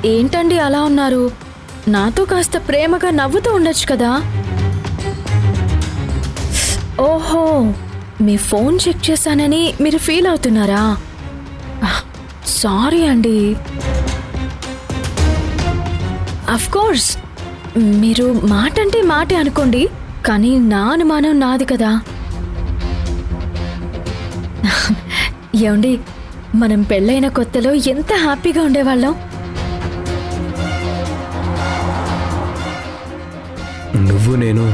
ఏంటండి అలా ఉన్నారు? నాతో కాస్త ప్రేమగా నవ్వుతూ ఉండొచ్చు కదా. ఓహో, మీ ఫోన్ చెక్ చేశానని మీరు ఫీల్ అవుతున్నారా? సారీ అండి. కోర్స్ మీరు మాట అంటే మాటే అనుకోండి, కానీ నా అనుమానం నాది కదా. ఏమండి, మనం పెళ్ళైన కొత్తలో ఎంత హ్యాపీగా ఉండేవాళ్ళం. నువ్వు నేను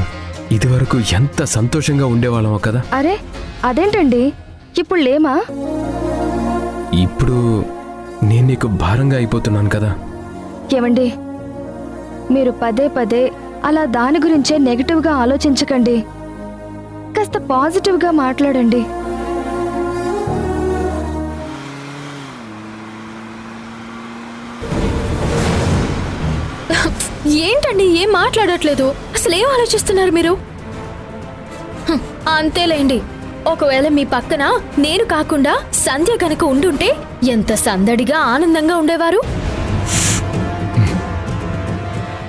ఇదివరకు ఎంత సంతోషంగా ఉండేవాళ్ళమో కదా. అరే అదేంటండి ఇప్పుడు లేమా? ఇప్పుడు నేను నీకు భారంగా అయిపోతున్నాను కదా. ఏమండి, మీరు పదే పదే అలా దాని గురించే నెగటివ్గా ఆలోచించకండి. కాస్త పాజిటివ్గా మాట్లాడండి. ఏంటండి ఏం మాట్లాడట్లేదు? అసలు ఏం ఆలోచిస్తున్నారు మీరు? అంతేలేండి. ఒకవేళ మీ పక్కన నేను కాకుండా సంధ్య కనుక ఉండుంటే ఎంత సందడిగా ఆనందంగా ఉండేవారు.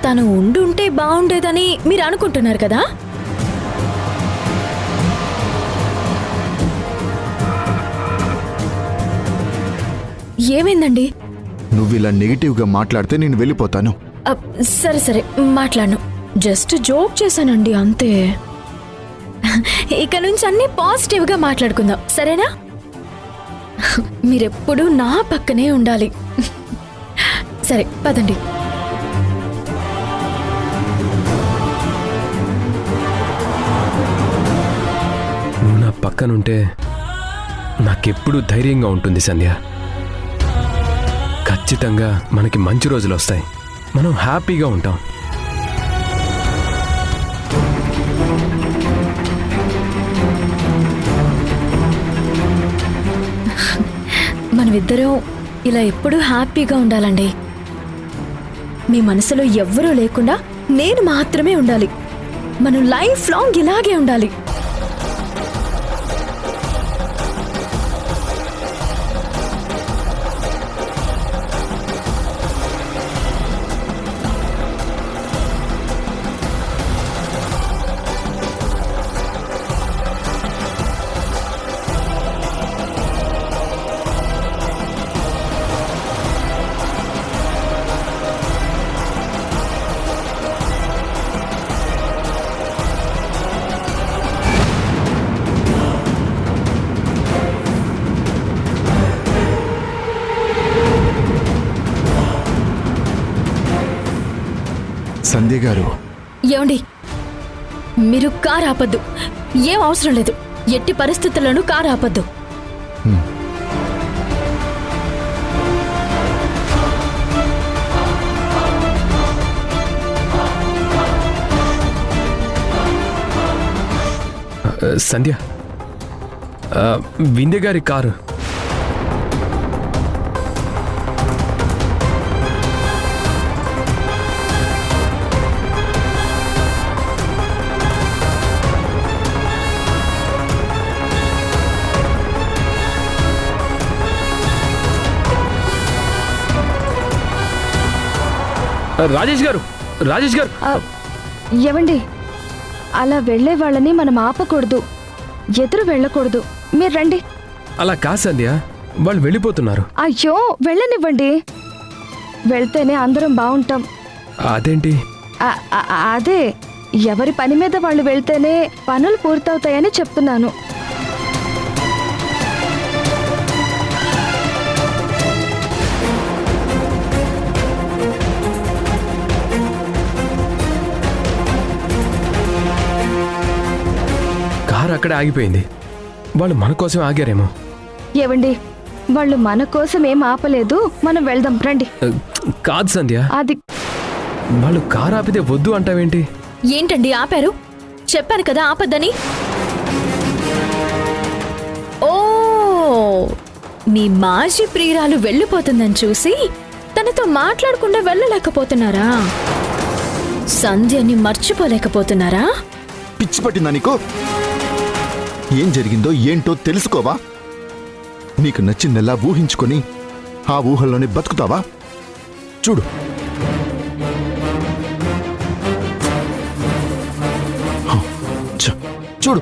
తను ఉండుంటే బాగుండేదని మీరు అనుకుంటున్నారు కదా. ఏమైందండి? నువ్విలా నెగిటివ్గా మాట్లాడితే నేను వెళ్ళిపోతాను. సరే సరే మాట్లాడను, జస్ట్ జోక్ చేశానండి అంతే. ఇక నుంచి అన్ని పాజిటివ్గా మాట్లాడుకుందాం, సరేనా? మీరెప్పుడు నా పక్కనే ఉండాలి. సరే పదండి. నువ్వు నా పక్కనుంటే నాకెప్పుడు ధైర్యంగా ఉంటుంది సంధ్య. ఖచ్చితంగా మనకి మంచి రోజులు వస్తాయి, మనం హ్యాపీగా ఉంటాం. మనమిద్దరం ఇలా ఎప్పుడూ హ్యాపీగా ఉండాలండి. మీ మనసులో ఎవ్వరూ లేకుండా నేను మాత్రమే ఉండాలి. మనం లైఫ్ లాంగ్ ఇలాగే ఉండాలి. సంధ్య గారు, ఏమండి, మీరు కారు ఆపద్దు. ఏం అవసరం లేదు. ఎట్టి పరిస్థితుల్లోనూ కారు ఆపద్దు. సంధ్య, వింధ్య గారి కారు. రాజేష్ గారు, రాజేష్ గారు. ఏమండి, అలా వెళ్లే వాళ్ళని మనం ఆపకూడదు, ఎదురు వెళ్ళకూడదు. మీరు రండి. అలా కాదు సంధ్య, వాళ్ళు వెళ్ళిపోతున్నారు. అయ్యో వెళ్ళనివ్వండి, వెళ్తేనే అందరం బాగుంటాం. అదేంటి? అదే, ఎవరి పని మీద వాళ్ళు వెళ్తేనే పనులు పూర్తవుతాయని చెప్తున్నాను. కారు అక్కడే ఆగిపోయింది. వాళ్ళు మన కోసం ఆగారేమో. ఏవండి, వాళ్ళు మన కోసం ఏం ఆపలేదు, మనం వెళ్దాం రండి. కాదు సంధ్య, అది వాళ్ళు కారు ఆపితే వద్దు అంటావేంటి? ఏంటండి ఆపారు? చెప్పాను కదా ఆపద్దని. ఓ, మీ మాజీ ప్రియురాలు వెళ్ళిపోతుందని చూసి తనతో మాట్లాడకుండా వెళ్ళలేకపోతున్నారా? సంధ్యని మర్చిపోలేకపోతున్నారా? పిచ్చి పట్టిందా నీకు? ఏం జరిగిందో ఏంటో తెలుసుకోవా? నీకు నచ్చిందెలా ఊహించుకొని ఆ ఊహల్లోనే బతుకుతావా? చూడు. చూడు,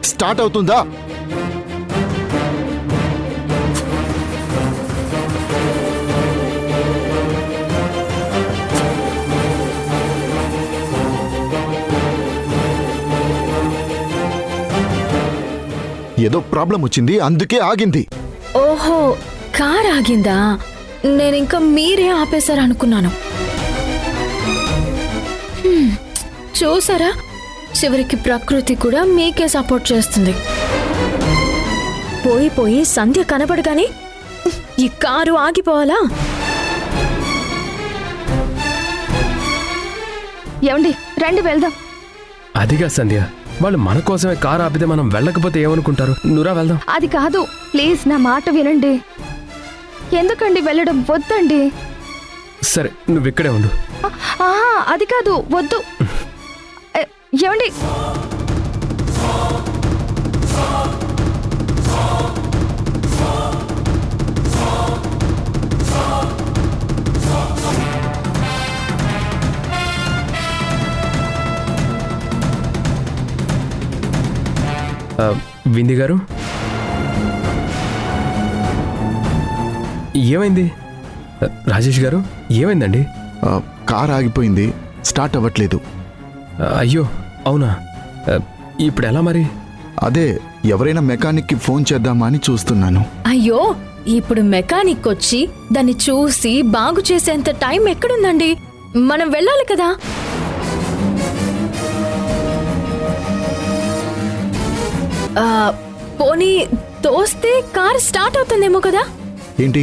స్టార్ట్ అవుతుందా? ఏదో ప్రాబ్లం వచ్చింది, అందుకే ఆగింది. ఓహో, కార్ ఆగిందా? నేనింకా మీరే ఆపేశారనుకున్నాను. చూసారా, చివరికి ప్రకృతి కూడా మీకే సపోర్ట్ చేస్తుంది. పోయి పోయి సంధ్య కనపడగానే ఈ కారు ఆగిపోవాలా? ఏమండి, రండి వెళ్దాం. అదిగా సంధ్య, వాళ్ళు మన కోసమే కారు ఆపితే మనం వెళ్ళకపోతే ఏమనుకుంటారు? నువ్వురా వెళ్దాం. అది కాదు, ప్లీజ్ నా మాట వినండి. ఎందుకండి వెళ్ళడం? వద్దండి. సరే, నువ్వు ఇక్కడే ఉండు. అది కాదు, వద్దు. ఏమండి, వింది గారు, ఏమైంది? రాజేష్ గారు, ఏమైందండి? కార్ ఆగిపోయింది, స్టార్ట్ అవ్వట్లేదు. అయ్యో, అవునా? ఇప్పుడు ఎలా మరి? అదే ఎవరైనా మెకానిక్కి ఫోన్ చేద్దామా అని చూస్తున్నాను. అయ్యో, ఇప్పుడు మెకానిక్ వచ్చి దాన్ని చూసి బాగు చేసేంత టైం ఎక్కడుందండి? మనం వెళ్ళాలి కదా. పోనీ తోస్తే కార్ స్టార్ట్ అవుతుందేమో కదా. ఏంటి,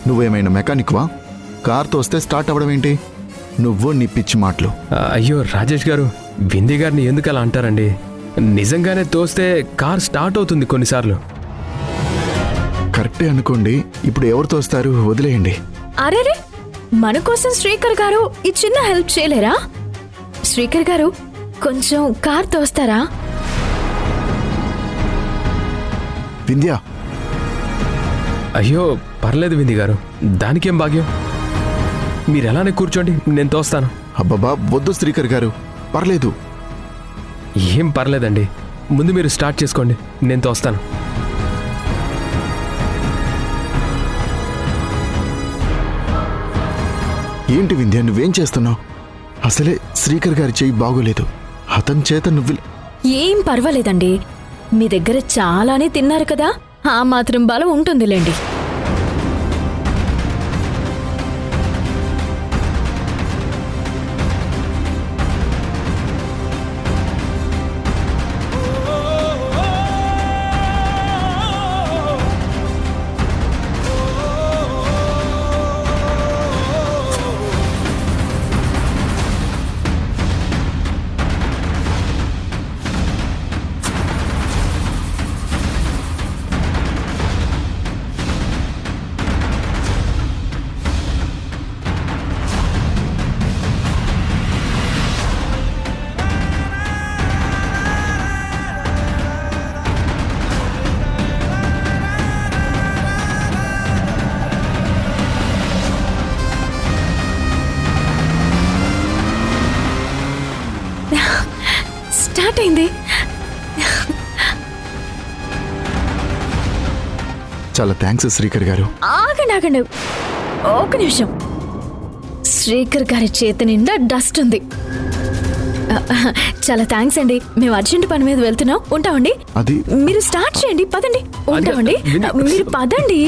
నువ్వేమైనా మెకానిక్వా? కార్ తోస్తే స్టార్ట్ అవ్వడం ఏంటి? నువ్వు నీ పిచ్చి మాటలు. అయ్యో రాజేష్ గారు, వింది గారిని ఎందుకు అలా అంటారండి? నిజంగానే తోస్తే కార్ స్టార్ట్ అవుతుంది కొన్నిసార్లు. కరెక్టే అనుకోండి, ఇప్పుడు ఎవరు తోస్తారు? వదిలేయండి. అరేరే, మన కోసం శ్రీకర్ గారు ఈ చిన్న హెల్ప్ చేయలేరా? శ్రీకర్ గారు, కొంచెం కార్ తోస్తారా? వింధ్యా. అయ్యో పర్లేదు వింది గారు, దానికేం భాగ్యం. మీరు ఎలానే కూర్చోండి, నేను తోస్తాను. అబ్బబ్బా, వద్దు శ్రీకర్ గారు, పర్లేదు. ఏం పర్లేదండి, ముందు మీరు స్టార్ట్ చేసుకోండి, నేను తోస్తాను. ఏంటి వింధ్యా, నువ్వేం చేస్తున్నావు? అసలే శ్రీకర్ గారి చెయ్యి బాగోలేదు, అతని చేత నువ్వు. ఏం పర్వాలేదండి, మీ దగ్గర చాలానే తిన్నారు కదా, ఆ మాత్రం బలం ఉంటుందిలేండి. స్టార్ట్ అయింది. చాలా థ్యాంక్స్ శ్రీకర్ గారు. ఆగండి ఆగండి, ఒక నిమిషం. శ్రీకర్ గారి చేతి నిండా డస్ట్ ఉంది. చాలా థ్యాంక్స్ అండి, మేము అర్జెంట్ పని మీద వెళ్తున్నాం, ఉంటామండి. అది మీరు స్టార్ట్ చేయండి, పదండి. ఉంటామండి, మీరు పదండి.